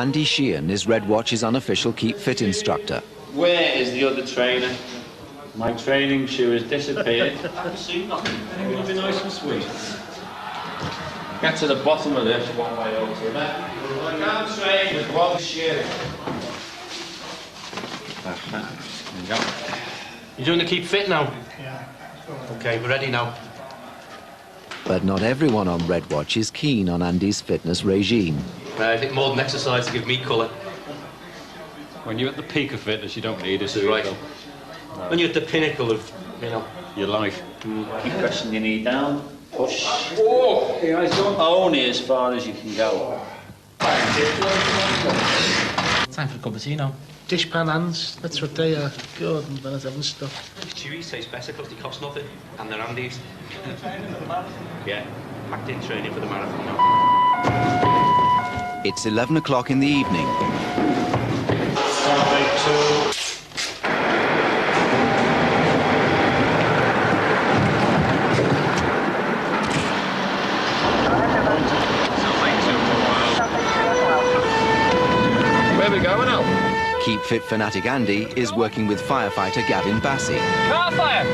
Andy Sheehan is Red Watch's unofficial Keep Fit instructor. Where is the other trainer? My training shoe has disappeared. I haven't seen nothing. It would be nice and sweet. Get to the bottom of this one way over to that. I can't train with one shoe. There you go. You're doing the Keep Fit now? Yeah. Okay, we're ready now. But not everyone on Red Watch is keen on Andy's fitness regime. I think more than exercise to give me colour. When you're at the peak of fitness, you don't need it. Right. No. When you're at the pinnacle of, you know, your life. Keep pressing your knee down. Push. Oh! Only as far as you can go. Time for a cup of tea now. Dishpan hands, that's what they are. Good and bad having stuff. Chewies taste better because they cost nothing, and they're Andes. Yeah, packed in training for the marathon now. It's 11 o'clock in the evening. Where are we going now? Keep Fit fanatic Andy is working with firefighter Gavin Bassey. Car fire!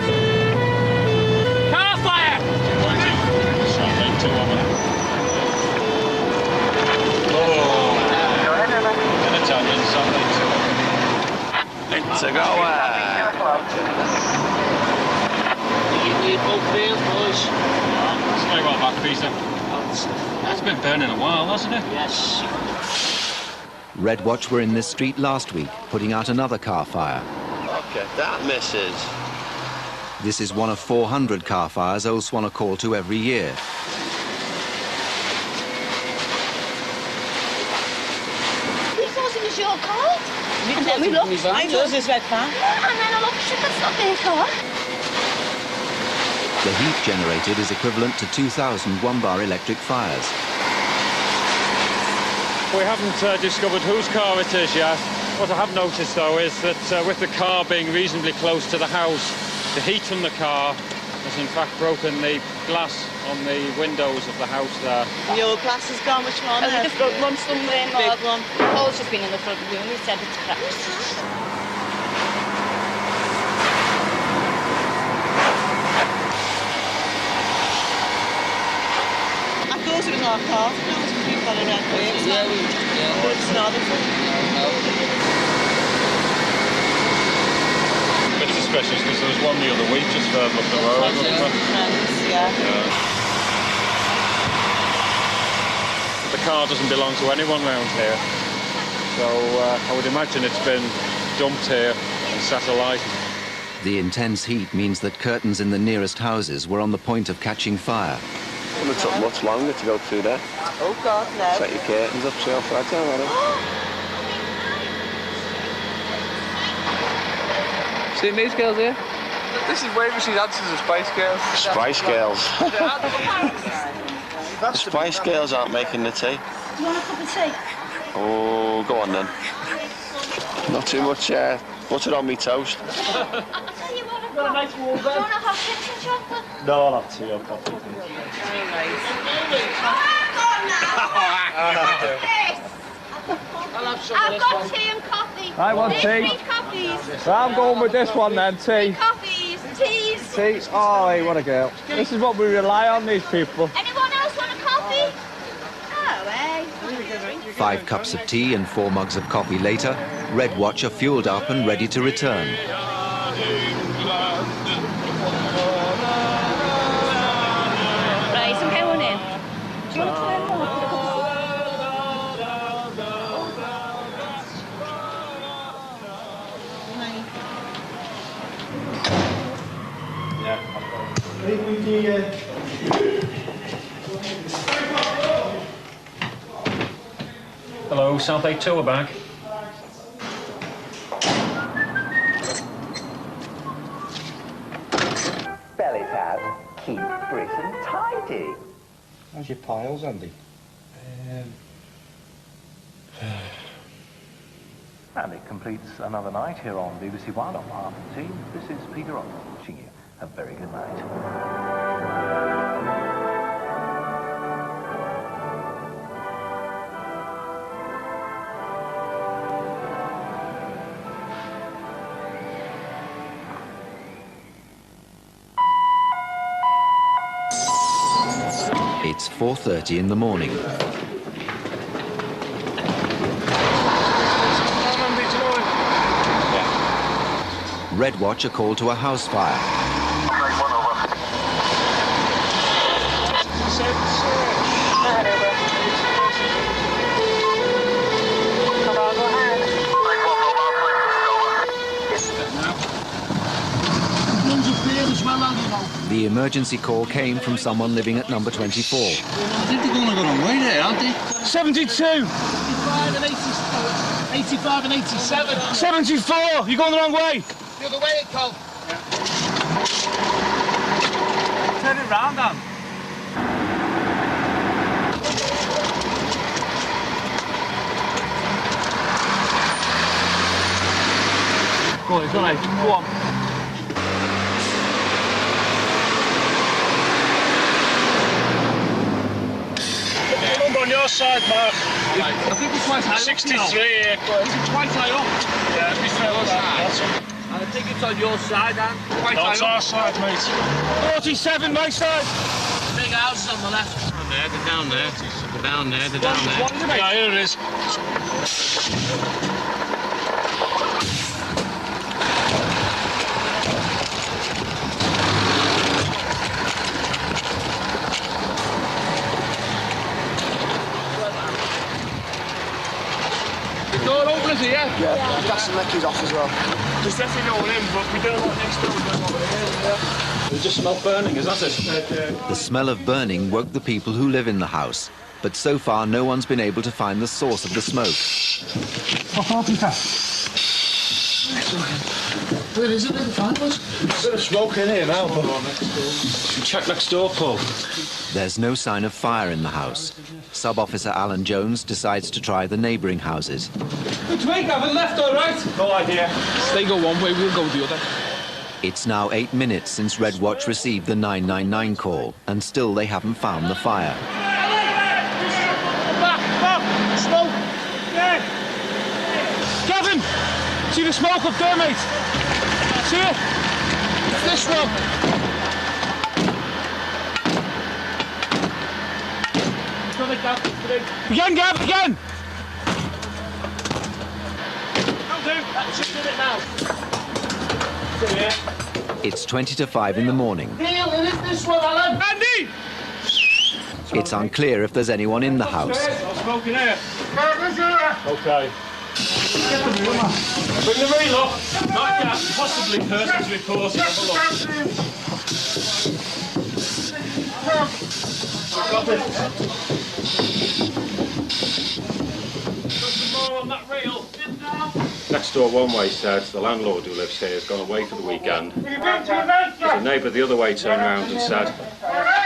Car fire! It's a goer! You need both wheels, boys. Sorry about that, Peter. That's been burning a while, hasn't it? Yes. Red Watch were in this street last week, putting out another car fire. Look at that, missus. This is one of 400 car fires Old Swan are called to every year. We thought it was your car. And then we looked. I know this red car. Yeah, and then I looked, shit, that's not their car. The heat generated is equivalent to 2,000 one-bar electric fires. We haven't discovered whose car it is yet. What I have noticed, though, is that with the car being reasonably close to the house, the heat from the car has in fact broken the glass on the windows of the house there. Your glass is gone, which one? The front one somewhere, more one. Paul's just been in the front room, he said it's cracked. I thought it was our car. We've got a red wave. But it's not, is it? Bit suspicious because there was one the other week just further up the road. Yeah. The car doesn't belong to anyone round here. So I would imagine it's been dumped here and sat alight. The intense heat means that curtains in the nearest houses were on the point of catching fire. It would have took much longer to go through there. Oh, God, no. Set your curtains up so fragile, are they? Seen these girls here? This is Waversey's answer to Spice Girls. Spice Girls. The Spice Girls aren't making the tea. Do you want a cup of tea? Oh, go on then. Not too much butter on me toast. I'll tell you what I've got. Do you want a hot chips and chocolate? No, I'll have tea or coffee. I've got tea and coffee. I want tea. 3 coffees. So I'm going with this one then, tea. 3 coffees. Teas. Tea. Oh, hey, what a girl. This is what we rely on, these people. Anyone else want a coffee? Oh, hey. 5 cups of tea and 4 mugs of coffee later, Red Watch are fueled up and ready to return. Right, I'm going in. Do you want to try more? Hello, South 8 tour bag. Belly pad, keep Britain tidy. How's your piles, Andy? And it completes another night here on BBC One on behalf of the team. This is Peter Rock wishing you a very good night. 4:30 in the morning. Red Watch are called to a house fire. The emergency call came from someone living at number 24. I think they're going to go wrong way there, aren't they? 72! 85 and 85 and 87. 74! You're going the wrong way! The other way, Cole. Turn it round, Dan. Go on, go on. On your side, Mark. I think it's quite high 63 up here. Is it quite high up? Yeah, it's your side. I think it's on your side, Dan. Quite No, it's high our up. side, mate. 47, my side. Big houses on the left. Down there, they're down there. They're down there, they're down there. What is it, mate? Yeah, here it is. The door open, is it, yeah? Yeah, gas and leckage off as well. There's definitely no one in, but we don't know what next door is going over here. We just smell burning, is that it? The smell of burning woke the people who live in the house, but so far no one's been able to find the source of the smoke. Where is it? Where the fire was? There's a bit of smoke in here now, but... Should we check next door, Paul? There's no sign of fire in the house. Sub-Officer Alan Jones decides to try the neighbouring houses. Which way, Gavin? Left or right? No idea. They go one way, we'll go the other. It's now 8 minutes since Red Watch received the 999 call, and still they haven't found the fire. Back! Smoke! Yeah! Gavin! See the smoke up there, mate? See it? It's this one. Again, Gav, again! It's 20 to 5 in the morning. Neil, it is this one, Alan. Andy! It's unclear if there's anyone in the house. Smoke in here. Okay. Bring the reel up. Not gas, possibly persons reported. Have a look. Got it. More on that reel. Next door one way said the landlord who lives here has gone away for the weekend. The neighbour the other way turned around and said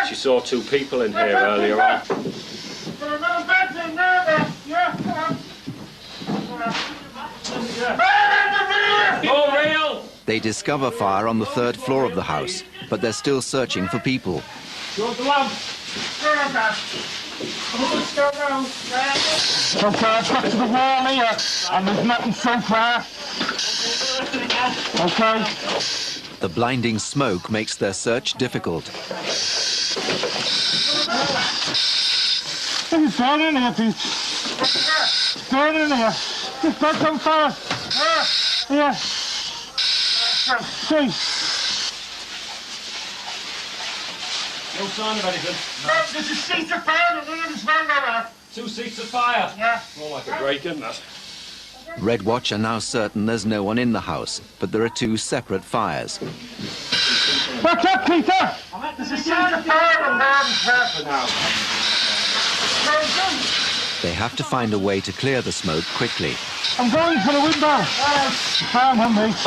she saw two people in here earlier on. More reel. They discover fire on the 3rd floor of the house, but they're still searching for people. You want the lamp? So far, I've got to the wall here, and there's nothing so far. Okay. The blinding smoke makes their search difficult. It's burning in here, Pete. It's burning in here. Just burn some fire. Yeah. See. No sign of anything. There's a seat of fire in here as well, now. 2 seats of fire. Yeah. More like a break, isn't that? Red Watch are now certain there's no one in the house, but there are 2 separate fires. What's up, Peter? There's a seat of fire in there now. They have to find a way to clear the smoke quickly. I'm going for the window. Calm on, mate.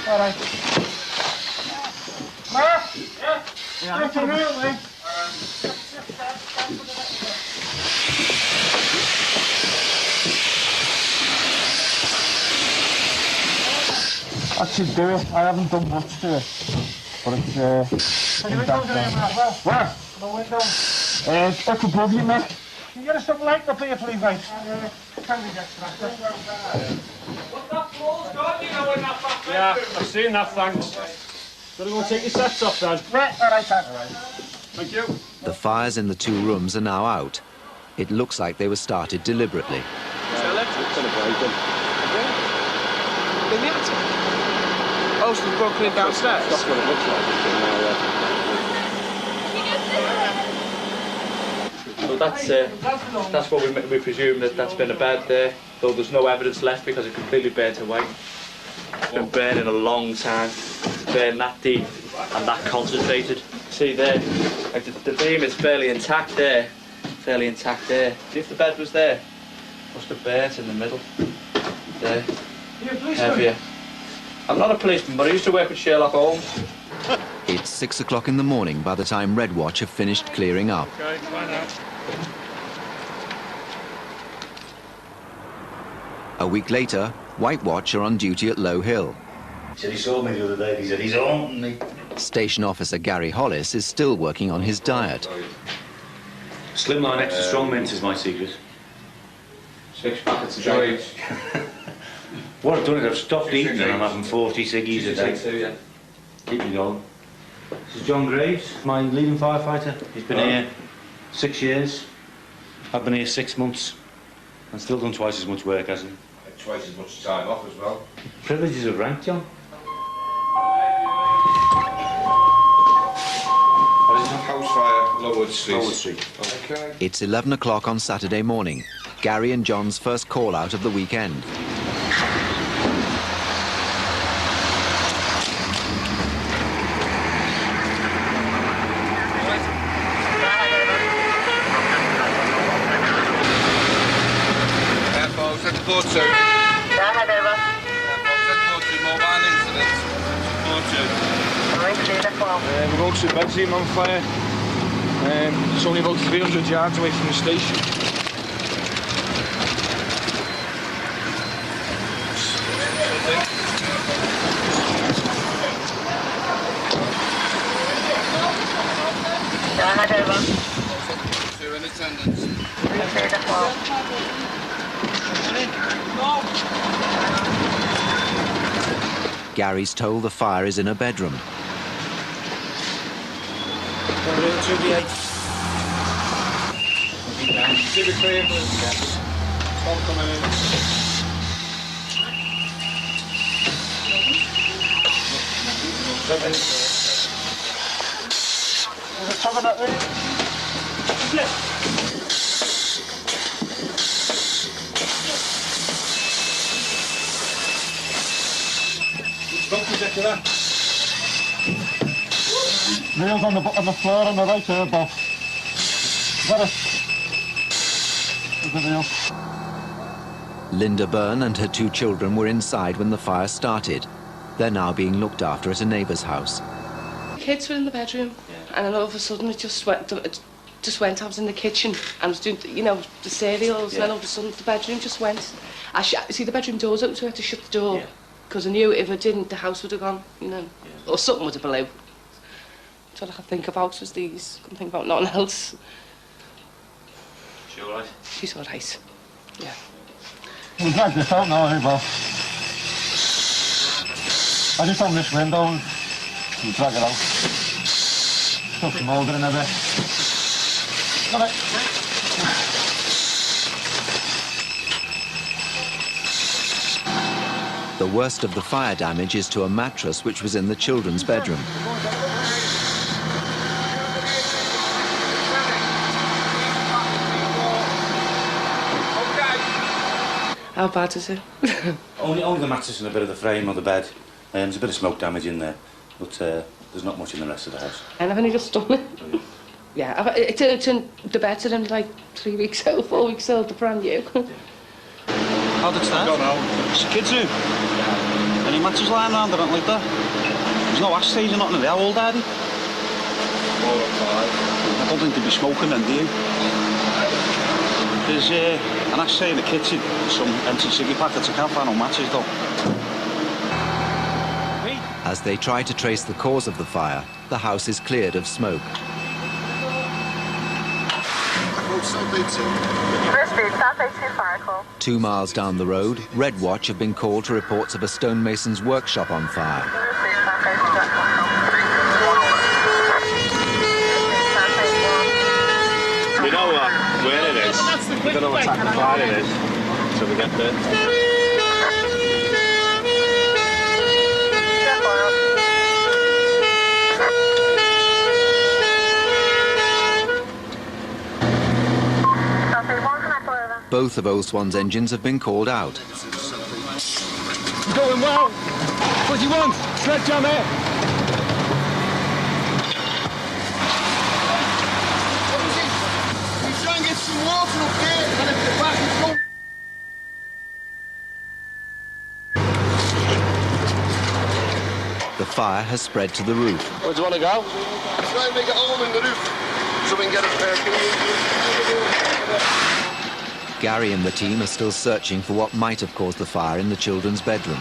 All right. Mark? Yeah, that's a real way. That should do it. I haven't done much to it. But it's... Can you windows in here, Mark? Where? The window. Up above you, mate. Can you get us some light up here, please, mate? Can we get tractor? Yeah, I've seen that, thanks. Gotta go take your sets off then. Right, all right, all right. Thank you. The fires in the two rooms are now out. It looks like they were started deliberately. Oh, so we've broken in downstairs? That's what it looks like. So that's what we presume that's been a bed there, though there's no evidence left because it completely burned to white. It's been burning a long time, burning that deep and that concentrated. See there, like the beam is fairly intact there, See if the bed was there, must have burnt in the middle. There, heavier. I'm not a policeman, but I used to work with Sherlock Holmes. It's 6 o'clock in the morning by the time Red Watch have finished clearing up. Okay, fine now. A week later, White Watch are on duty at Low Hill. He said he saw me the other day. He said he's haunting me. Station officer Gary Hollis is still working on his diet. Slimline extra strong mint is my secret. 6 packets of joys. What I've done is I've stopped eating and I'm having 40 ciggies a day. Keep me going. This is John Graves, my leading firefighter. He's been here 6 years. I've been here 6 months. And still done twice as much work, hasn't he? Twice as much time off as well. Privileges of rank, John. House fire, Lowood Street. Lowood Street. Okay. It's 11 o'clock on Saturday morning, Gary and John's first call out of the weekend. Mobile incident. We're going to Merseyside on fire. It's only about 300 yards away from the station. Two in attendance. Gary's told the fire is in a bedroom. Nails on the floor on the right here, Bob. Got it. There's the nail. Linda Byrne and her 2 children were inside when the fire started. They're now being looked after at a neighbour's house. The kids were in the bedroom, and then all of a sudden it just went. I was in the kitchen and was doing, the cereals, and then all of a sudden the bedroom just went. See, the bedroom door's open, so I had to shut the door because I knew if I didn't, the house would have gone, or something would have blew. That's all I could think about was these. Couldn't think about nothing else. She all right? She's all right. Yeah. We'll drag this out now, hey, Bob. I just open this window and we'll drag it out. Stuff the moulder in a bit. Got it. The worst of the fire damage is to a mattress which was in the children's bedroom. How bad is it? only the mattress and a bit of the frame of the bed. There's a bit of smoke damage in there, but there's not much in the rest of the house. And I've only just done it. Yeah, the bed's are only like 3 weeks old, 4 weeks old, they're brand new. How did it start? I don't know. It's a kid's room. Any matches lying around, I don't like that. There's no ashtrays or nothing in there. How old are they? 4 or 5. I don't think they'd be smoking then, do you? There's an ashtray in the kitchen, some empty ciggy packets. I can't find no matches though. As they try to trace the cause of the fire, the house is cleared of smoke. South A2. Merseyside, South A2 fire call. 2 miles down the road, Red Watch have been called to reports of a stonemason's workshop on fire. You know what? Where it is? We're going to attack the fire it is. So we get there. Both of Old Swan's engines have been called out. Going well. What do you want? Sledgehammer. What is it? We try and get some water up here and if the back is going. The fire has spread to the roof. Where do you want to go? Try and make a hole in the roof so we can get it there. Gary and the team are still searching for what might have caused the fire in the children's bedroom.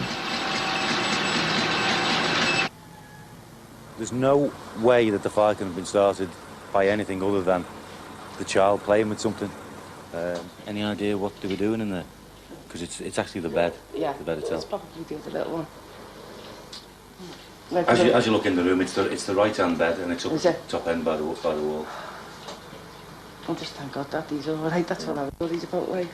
There's no way that the fire can have been started by anything other than the child playing with something. Any idea what they were doing in there? Because it's actually the bed. Yeah, the bed itself. it's probably the little one. As you look in the room, it's the right-hand bed and it's up top end by the wall. Oh, just thank God that he's all right. That's what I was worried about, like.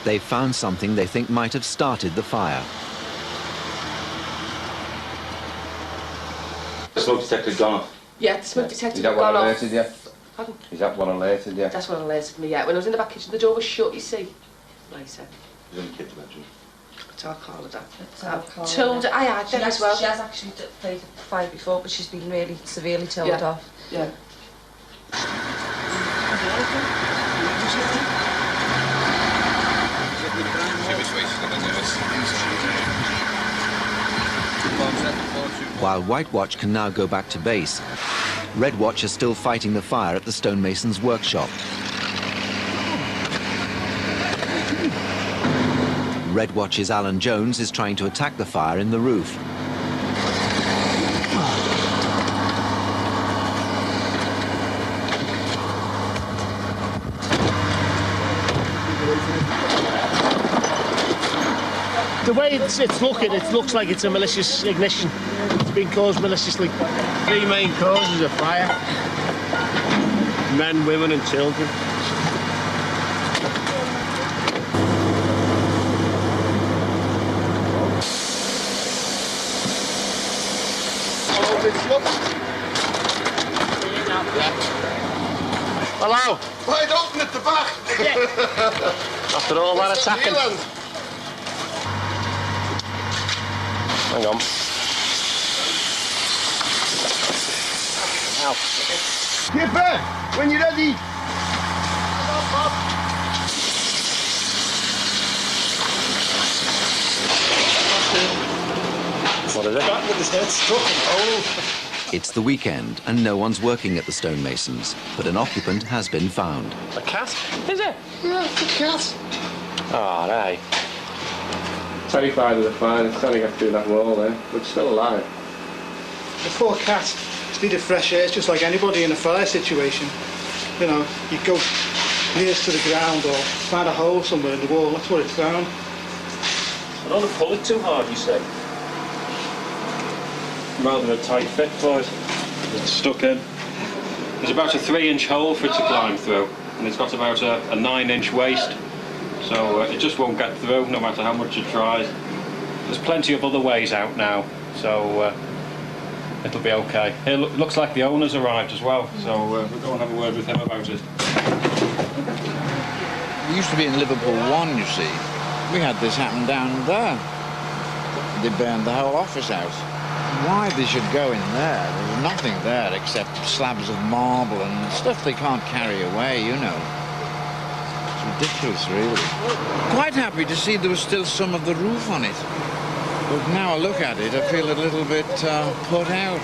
They've found something they think might have started the fire. The smoke detector's gone off. Yeah, the smoke detector Is that gone what off. alerted you? Pardon? Is that what alerted you? That's what alerted me, yeah. When I was in the back kitchen, the door was shut, you see. Later. It was in the kids' bedroom. So I'll call her that. I've told her, I had them as well. She has actually played fire before, but she's been really severely told off. Yeah. While White Watch can now go back to base, Red Watch are still fighting the fire at the stonemason's workshop. Red Watch's Alan Jones is trying to attack the fire in the roof. The way it's looking, it looks like it's a malicious ignition. It's been caused maliciously. 3 main causes of fire. Men, women and children. Hello. Wide open at the back. After all that attacking. Hang on. Skipper, when you're ready. What is it? Back with his head stuck in hole. It's the weekend and no one's working at the stonemasons, but an occupant has been found. A cat? Is it? Yeah, it's a cat. Oh, no. Terrified of the fire, it's trying to get through that wall there, but it's still alive. The poor cat just needed fresh air. It's just like anybody in a fire situation. You know, you go nearest to the ground or find a hole somewhere in the wall, that's what it's found. I don't want to pull it too hard, you say? Rather a tight fit for it. It's stuck in. There's about a 3-inch hole for it to climb through, and it's got about a 9-inch waist. So it just won't get through, no matter how much it tries. There's plenty of other ways out now, so it'll be okay. Here, looks like the owner's arrived as well, so we'll go and have a word with him about it. We used to be in Liverpool 1, you see. We had this happen down there. They burned the whole office out. Why they should go in there? There's nothing there except slabs of marble and stuff they can't carry away, you know. Ridiculous, really. Quite happy to see there was still some of the roof on it. But now I look at it, I feel a little bit put out.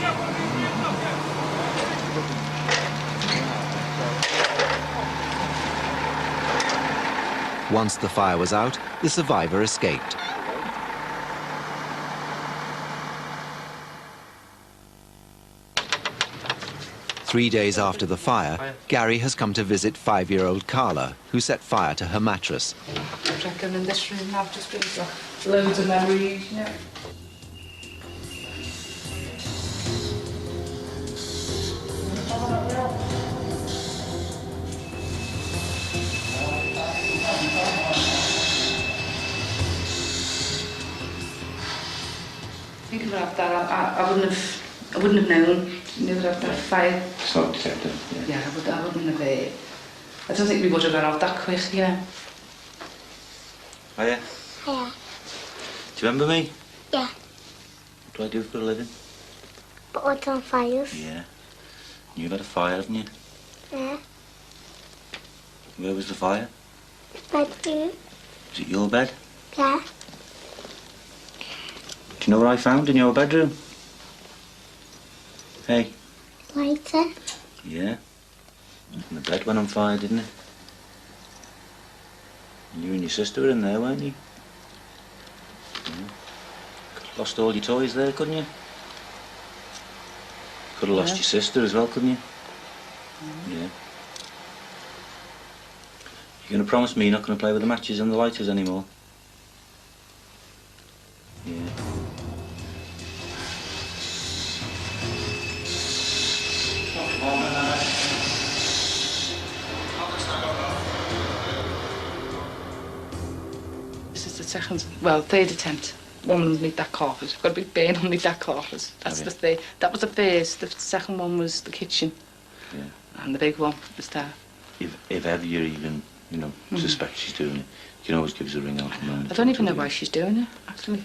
Once the fire was out, the survivor escaped. 3 days after the fire, Gary has come to visit 5-year-old Carla, who set fire to her mattress. I reckon in this room I've just brings back loads of memories, you know. Think about that. I wouldn't have known. You never have that fire. Smoke detector. Yeah, I wouldn't have. I don't think we would have got out that quick, you know. Hiya. Yeah. Do you remember me? Yeah. What do I do for a living? But what's on fires? Yeah. You've had a fire, haven't you? Yeah. Where was the fire? Bedroom. Was it your bed? Yeah. Do you know what I found in your bedroom? Hey. Lighter. Yeah. And the bed went on fire, didn't it? And you and your sister were in there, weren't you? Yeah. Lost all your toys there, couldn't you? Could have lost your sister as well, couldn't you? Yeah. You're going to promise me you're not going to play with the matches and the lighters anymore? Yeah. This is the second, well, third attempt. One underneath that carpet. Got a big burn underneath that carpet. That's the third. That was the first. The second one was the kitchen. Yeah. And the big one was there. If ever you even, suspect she's doing it, you can always give us a ring out. I don't even know why she's doing it, actually.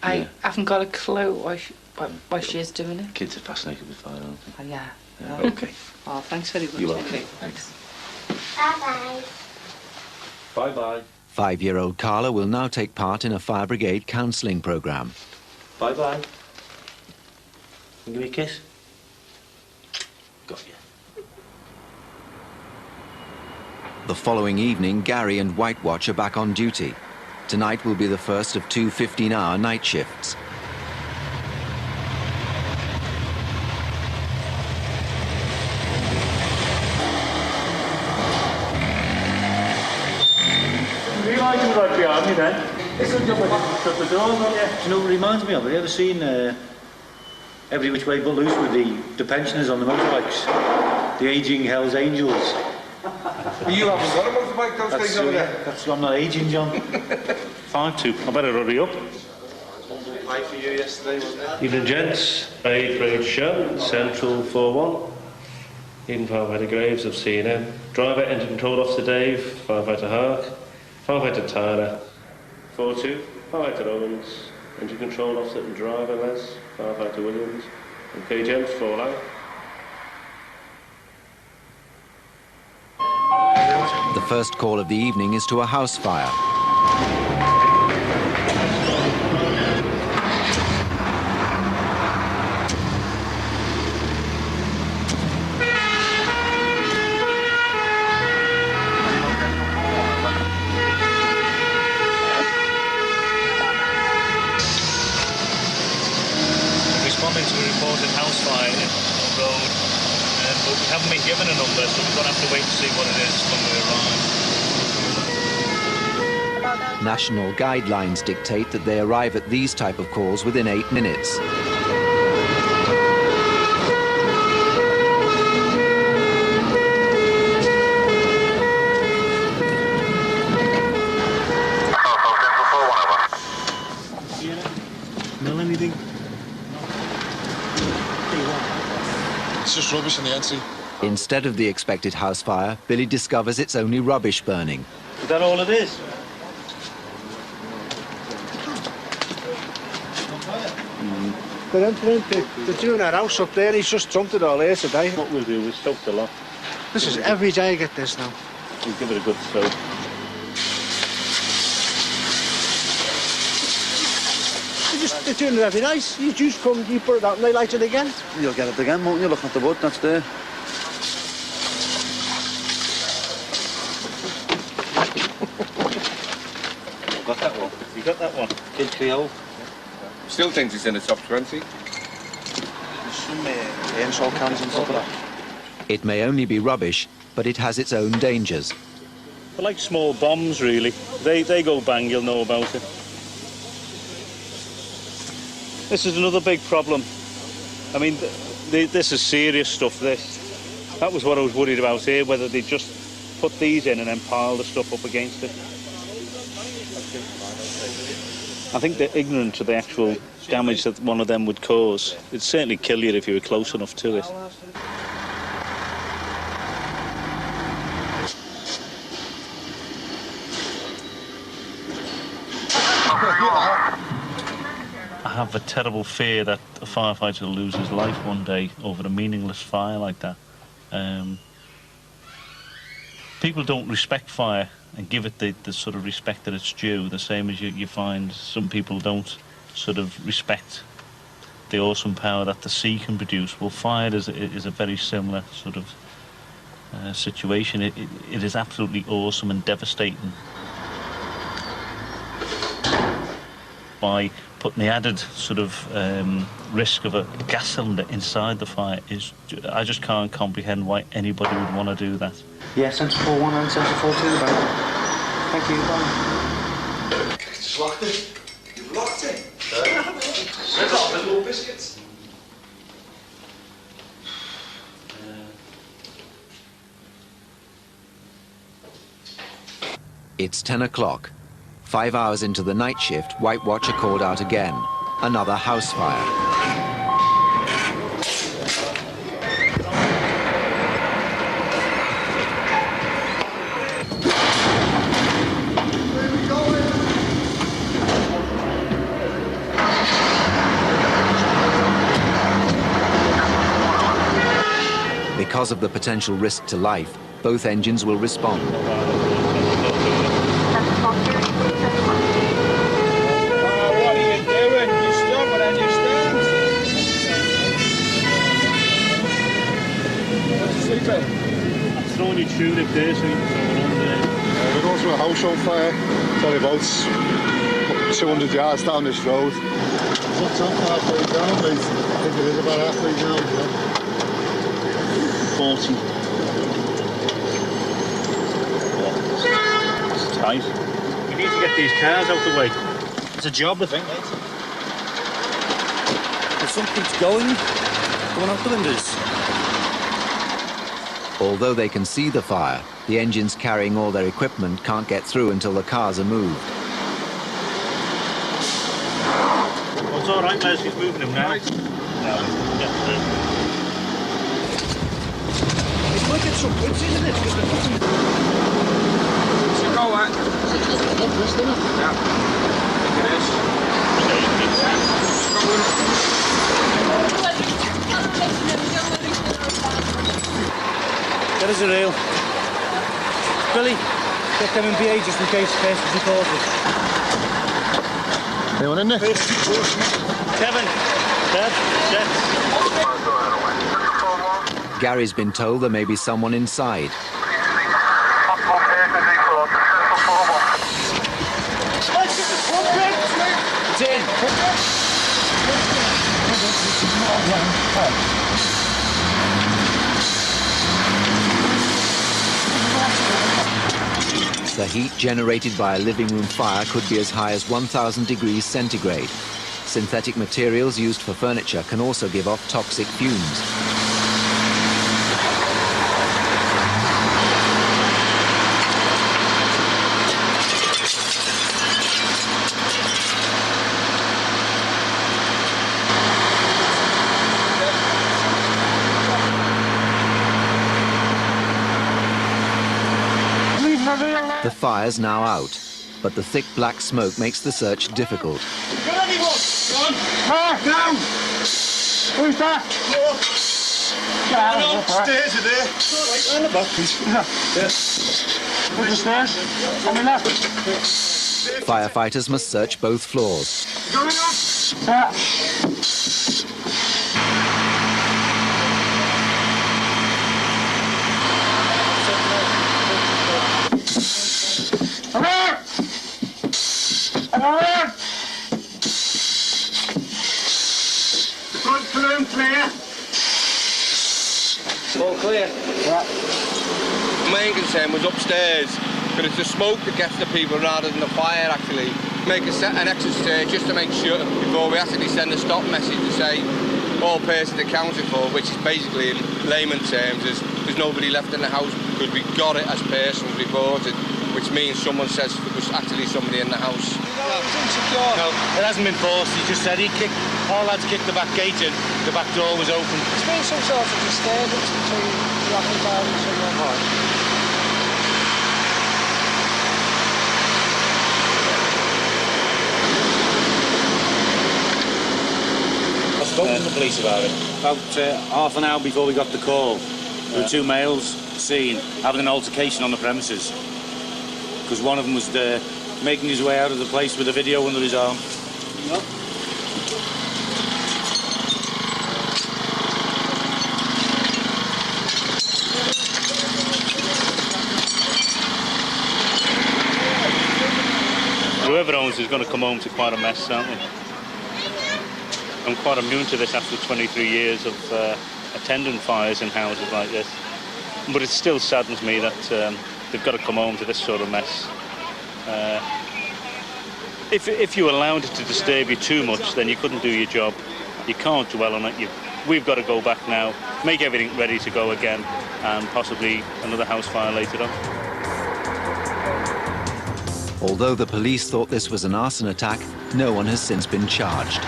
I haven't got a clue why she is doing it. Kids are fascinated with fire, aren't they? Oh, yeah. Okay. Oh, thanks very much. You're welcome. Okay, thanks. Bye-bye. Bye-bye. 5-year-old Carla will now take part in a fire brigade counselling programme. Bye-bye. Give me a kiss. Got you. The following evening, Gary and White Watch are back on duty. Tonight will be the first of 2 15-hour night shifts. Right behind me then. This will shut the door, won't you? Do you know what it reminds me of? Have you ever seen Every Which Way But Loose with the pensioners on the motorbikes? The ageing Hells Angels. You haven't got a motorbike, those things over there? I'm not aging, John. 5-2. I better hurry up. Pay for you yesterday, wasn't it? Evening, gents. Grade Road Show, Central 4-1. Evening, Firefighter Graves, I've seen him. Driver, Engine Control Officer Dave, Firefighter Hark, Firefighter Tyler, 4-2, Firefighter Owens, Engine Control Officer and Driver Les, Firefighter Williams, OK, gents, fall out. The first call of the evening is to a house fire. Responding to a reported house fire in the road, but we haven't been given a number, so we're going to have to wait to see what it is when we arrive. National guidelines dictate that they arrive at these type of calls within 8 minutes. Smell anything? It's just rubbish in the NC. Instead of the expected house fire, Billy discovers it's only rubbish burning. Is that all it is? They're doing that house up there. He's just dumped it all here today. What we'll do is soak the lot. This is every day I get this now. We'll give it a good soak. They're doing it every night. You just come, you put it out and they light it again. You'll get it again, won't you? Look at the wood, that's there. Got that one. You got that one. Kid Creole. Still thinks he's in the top 20. There's some air salt cans and stuff like that. It may only be rubbish, but it has its own dangers. They're like small bombs, really. They go bang, you'll know about it. This is another big problem. I mean, this is serious stuff, this. That was what I was worried about here, whether they just put these in and then pile the stuff up against it. I think they're ignorant of the actual damage that one of them would cause. It'd certainly kill you if you were close enough to it. I have a terrible fear that a firefighter will lose his life one day over a meaningless fire like that. People don't respect fire and give it the sort of respect that it's due, the same as you find some people don't sort of respect the awesome power that the sea can produce. Well, fire is a very similar sort of situation. It is absolutely awesome and devastating. By putting the added sort of risk of a gas cylinder inside the fire, I just can't comprehend why anybody would want to do that. Yeah, centre 4-1 and centre 4-2 about. Thank you, bye. Just locked it. You've locked it. There's all the little biscuits. It's 10 o'clock. 5 hours into the night shift, White Watch are called out again. Another house fire. Because of the potential risk to life, both engines will respond. I'm throwing your tulip there so you can throw it on there. We're going through a house on fire. It's only about 200 yards down this road. It's not halfway down, mate. I think it is about halfway down, yeah. 40. Oh, it's tight. We need to get these cars out the way. It's a job, I think, mate. There's something's going out the windows. Although they can see the fire, the engines carrying all their equipment can't get through until the cars are moved. Oh, it's all right, Les. He's moving them now. Right. Now, get through. It's like it's some goods, isn't it? Because they're putting... It's a go, eh? Yeah. I think it is. Get us a rail. Billy, get them in BA just in case first is recorded. Anyone in there? Kevin, Deb, Jets. Gary's been told there may be someone inside. It's in. The heat generated by a living room fire could be as high as 1,000 degrees centigrade. Synthetic materials used for furniture can also give off toxic fumes. The fire's now out, but the thick black smoke makes the search difficult. Got anyone? Go on. Down. Who's that? No, stairs are there. It's all right, on the back, please. Yes. Where's the stairs? On the left. Firefighters must search both floors. Going up. Yeah. All clear? Yeah. The main concern was upstairs, but it's the smoke that gets the people rather than the fire, actually. Make an exit stage just to make sure before we actually send a stop message to say all persons accounted for, which is basically in layman terms is there's nobody left in the house because we got it as persons reported, which means someone says there was actually somebody in the house. No, it hasn't been forced. He just said all lads kicked the back gate in, the back door was open. There's been some sort of disturbance between the occupiers and someone. I spoke to the police about it. About half an hour before we got the call, there were two males seen having an altercation on the premises. Because one of them was making his way out of the place with a video under his arm. Yep. Whoever owns is going to come home to quite a mess, aren't they? I'm quite immune to this after 23 years of attending fires in houses like this. But it still saddens me that they've got to come home to this sort of mess. If you allowed it to disturb you too much, then you couldn't do your job. You can't dwell on it. We've got to go back now, make everything ready to go again, and possibly another house fire later on. Although the police thought this was an arson attack, no one has since been charged.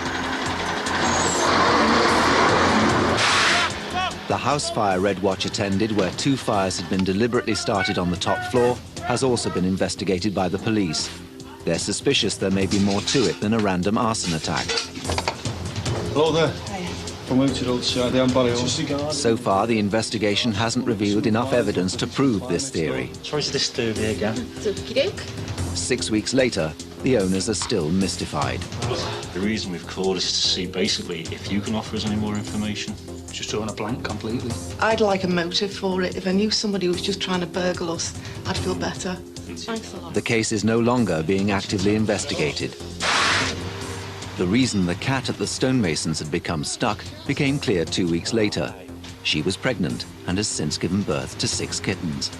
The house fire Red Watch attended, where 2 fires had been deliberately started on the top floor, has also been investigated by the police. They're suspicious there may be more to it than a random arson attack. Hello there. Promoted outside the barrier. So far, the investigation hasn't revealed enough evidence to prove this theory. Sorry to disturb you again. 6 weeks later, the owners are still mystified. The reason we've called is to see basically if you can offer us any more information. Just drawing a blank completely. I'd like a motive for it. If I knew somebody was just trying to burgle us, I'd feel better. Thanks a lot. The case is no longer being actively investigated. The reason the cat at the stonemasons had become stuck became clear 2 weeks later. She was pregnant and has since given birth to 6 kittens.